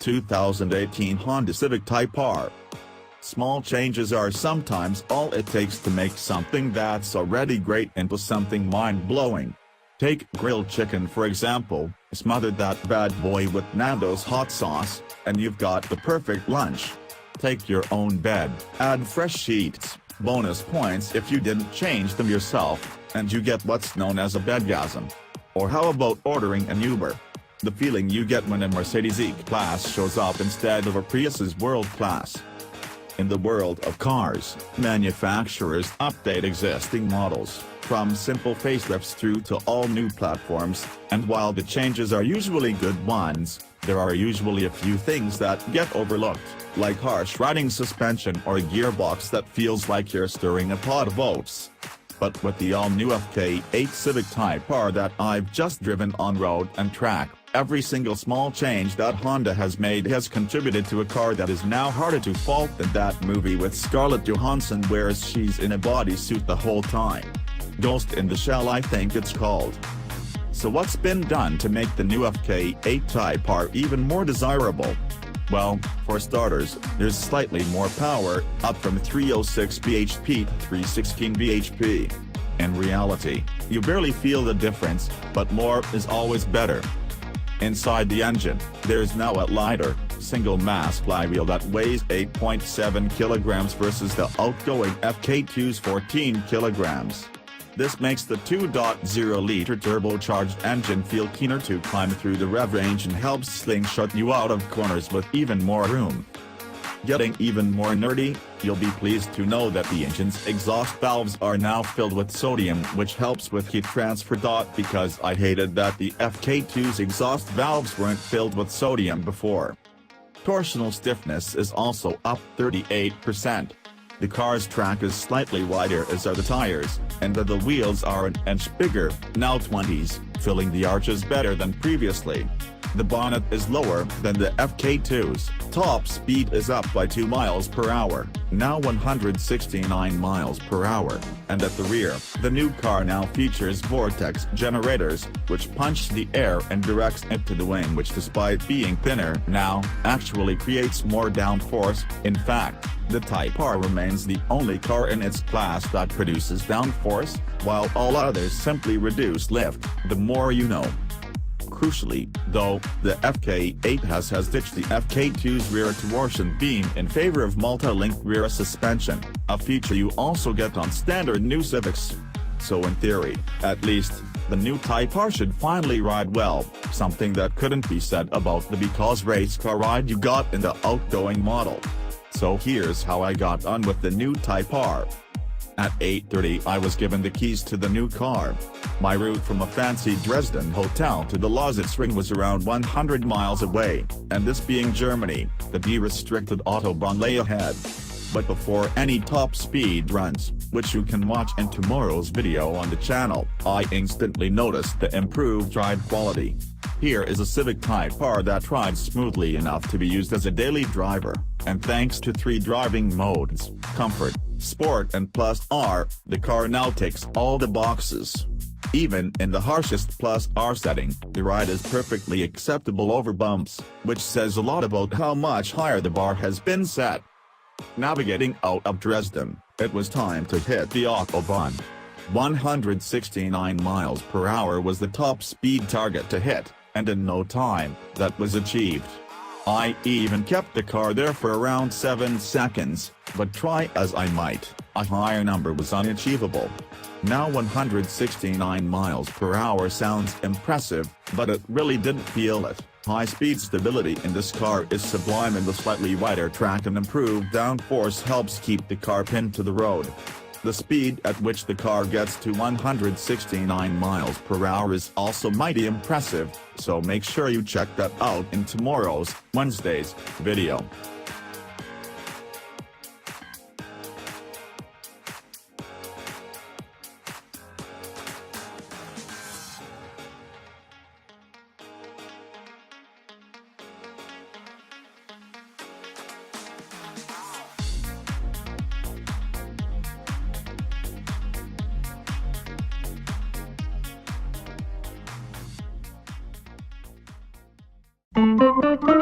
2018 Honda Civic Type R. Small changes are sometimes all it takes to make something that's already great into something mind-blowing. Take grilled chicken for example, smother that bad boy with Nandos hot sauce, and you've got the perfect lunch. Take your own bed, add fresh sheets, bonus points if you didn't change them yourself, and you get what's known as a bedgasm. Or how about ordering an Uber? The feeling you get when a Mercedes E-Class shows up instead of a Prius is world-class. In the world of cars, manufacturers update existing models, from simple facelifts through to all new platforms, and while the changes are usually good ones, there are usually a few things that get overlooked, like harsh riding suspension or a gearbox that feels like you're stirring a pot of oats. But with the all-new FK8 Civic Type R that I've just driven on road and track, every single small change that Honda has made has contributed to a car that is now harder to fault than that movie with Scarlett Johansson where she's in a bodysuit the whole time. Ghost in the Shell I think it's called. So what's been done to make the new FK8 Type R even more desirable? Well, for starters, there's slightly more power, up from 306 bhp to 316 bhp. In reality, you barely feel the difference, but more is always better. Inside the engine, there's now a lighter, single-mass flywheel that weighs 8.7 kilograms versus the outgoing FK2's 14 kilograms. This makes the 2.0-liter turbocharged engine feel keener to climb through the rev range and helps slingshot you out of corners with even more room. Getting even more nerdy, you'll be pleased to know that the engine's exhaust valves are now filled with sodium, which helps with heat transfer. Because I hated that the FK2's exhaust valves weren't filled with sodium before. Torsional stiffness is also up 38%. The car's track is slightly wider as are the tires, and the wheels are an inch bigger, now 20s, filling the arches better than previously. The bonnet is lower than the FK2's, top speed is up by 2 miles per hour, now 169 miles per hour, and at the rear, the new car now features vortex generators, which punch the air and directs it to the wing, which despite being thinner now, actually creates more downforce. In fact, the Type R remains the only car in its class that produces downforce, while all others simply reduce lift. The more you know. Crucially, though, the FK8 has ditched the FK2's rear torsion beam in favor of multi-link rear suspension, a feature you also get on standard new Civics. So in theory, at least, the new Type R should finally ride well, something that couldn't be said about the because race car ride you got in the outgoing model. So here's how I got on with the new Type R. At 8:30 I was given the keys to the new car. My route from a fancy Dresden hotel to the Lausitz ring was around 100 miles away, and this being Germany, the de-restricted autobahn lay ahead. But before any top speed runs, which you can watch in tomorrow's video on the channel, I instantly noticed the improved ride quality. Here is a Civic Type R that rides smoothly enough to be used as a daily driver, and thanks to 3 driving modes, Comfort, Sport and Plus R, the car now ticks all the boxes. Even in the harshest Plus R setting, the ride is perfectly acceptable over bumps, which says a lot about how much higher the bar has been set. Navigating out of Dresden, it was time to hit the autobahn. 169 miles per hour was the top speed target to hit, and in no time, that was achieved. I even kept the car there for around 7 seconds, but try as I might, a higher number was unachievable. Now 169 miles per hour sounds impressive, but it really didn't feel it. High-speed stability in this car is sublime, and the slightly wider track and improved downforce helps keep the car pinned to the road. The speed at which the car gets to 169 miles per hour is also mighty impressive, so make sure you check that out in tomorrow's, Wednesday's, video. Thank you.